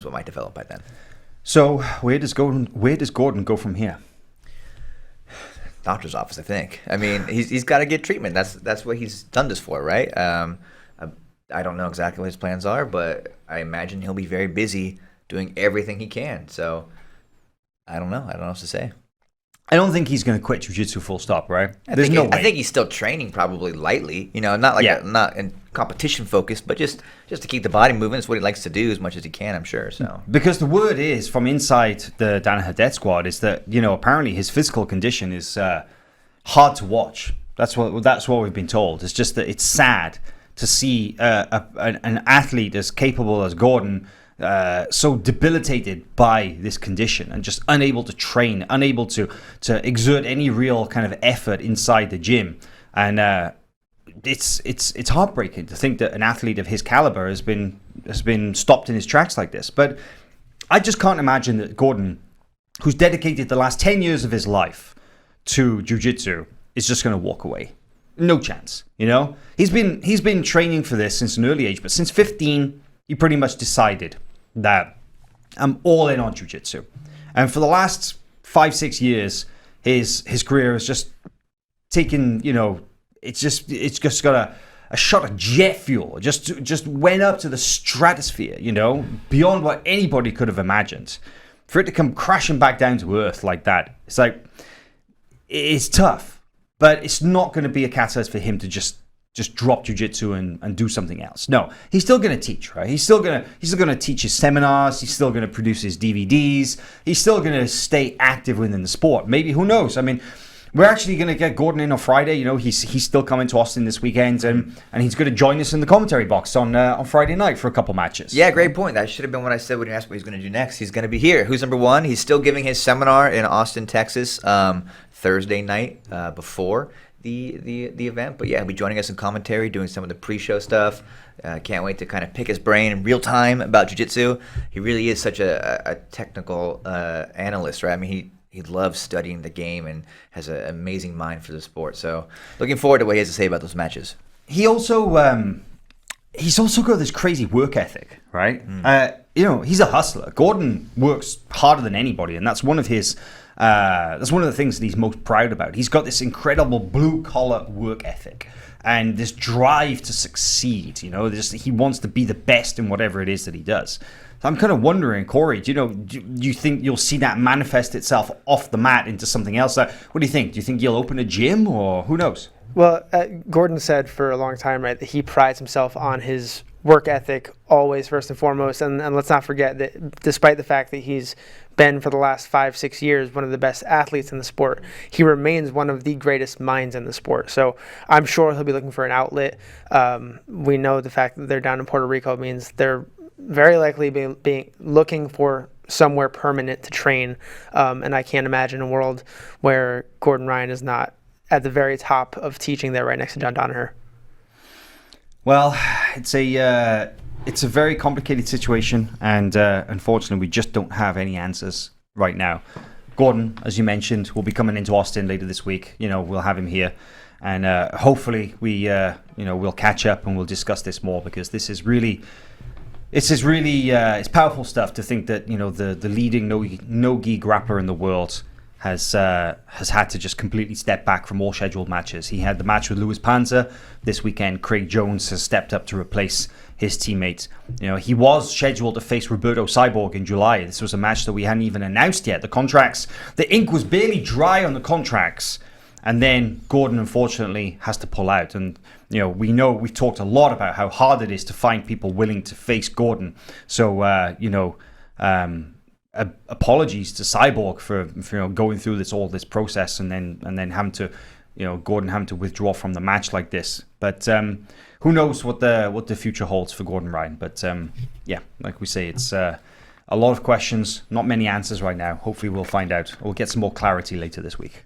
what might develop by then. So where does Gordon go from here? Doctor's office, I think. I mean, he's got to get treatment. That's what he's done this for, right? I don't know exactly what his plans are, but I imagine he'll be very busy doing everything he can. So I don't know. I don't know what to say. I don't think he's going to quit jiu-jitsu full stop, right? I think he's still training probably lightly, not in competition focused, but just to keep the body moving. It's what he likes to do as much as he can, I'm sure. So because the word is from inside the Danaher Death Squad is that apparently his physical condition is hard to watch. That's what we've been told. It's just that it's sad to see an athlete as capable as Gordon so debilitated by this condition and just unable to train, unable to exert any real kind of effort inside the gym. And it's heartbreaking to think that an athlete of his caliber has been stopped in his tracks like this. But I just can't imagine that Gordon, who's dedicated the last 10 years of his life to jiu-jitsu, is just going to walk away. No chance. He's been training for this since an early age, but since 15 he pretty much decided that I'm all in on jiu-jitsu. And for the last 5-6 years, his career has just taken, it's just got a shot of jet fuel. Just went up to the stratosphere, beyond what anybody could have imagined. For it to come crashing back down to earth like that, it's tough. But it's not going to be a catalyst for him to just drop jiu-jitsu and do something else. No, he's still going to teach, right? He's still going to teach his seminars. He's still going to produce his DVDs. He's still going to stay active within the sport. Maybe, who knows? I mean, we're actually going to get Gordon in on Friday. He's still coming to Austin this weekend, and he's going to join us in the commentary box on Friday night for a couple matches. Yeah, great point. That should have been what I said when you asked what he's going to do next. He's going to be here. Who's number one? He's still giving his seminar in Austin, Texas, Thursday night before the event. But yeah, he'll be joining us in commentary, doing some of the pre-show stuff. Can't wait to kind of pick his brain in real time about jiu-jitsu. He really is such a technical analyst, right? I mean, he loves studying the game and has an amazing mind for the sport. So looking forward to what he has to say about those matches. He's also got this crazy work ethic, right? He's a hustler. Gordon works harder than anybody, and that's one of his. That's one of the things that he's most proud about. He's got this incredible blue-collar work ethic and this drive to succeed. He wants to be the best in whatever it is that he does. So I'm kind of wondering, Corey, do you think you'll see that manifest itself off the mat into something else? What do you think? Do you think he'll open a gym, or who knows? Well, Gordon said for a long time, right, that he prides himself on his work ethic always, first and foremost. And let's not forget that despite the fact that he's been for the last 5-6 years one of the best athletes in the sport, he remains one of the greatest minds in the sport. So I'm sure he'll be looking for an outlet. We know the fact that they're down in Puerto Rico means they're very likely being looking for somewhere permanent to train. And I can't imagine a world where Gordon Ryan is not at the very top of teaching there right next to John Danaher. Well, it's a very complicated situation, and unfortunately, we just don't have any answers right now. Gordon, as you mentioned, will be coming into Austin later this week. We'll have him here, and hopefully, we'll catch up and we'll discuss this more, because this is really. It's powerful stuff to think that the leading no-gi grappler in the world has had to just completely step back from all scheduled matches. He had the match with Louis Panzer this weekend. Craig Jones has stepped up to replace his teammate. He was scheduled to face Roberto Cyborg in July. This was a match that we hadn't even announced yet. The ink was barely dry on the contracts. And then Gordon, unfortunately, has to pull out. And, we've talked a lot about how hard it is to find people willing to face Gordon. So, apologies to Cyborg for going through all this process and then having to, Gordon having to withdraw from the match like this. But who knows what the future holds for Gordon Ryan. But yeah, like we say, it's a lot of questions, not many answers right now. Hopefully we'll find out. We'll get some more clarity later this week.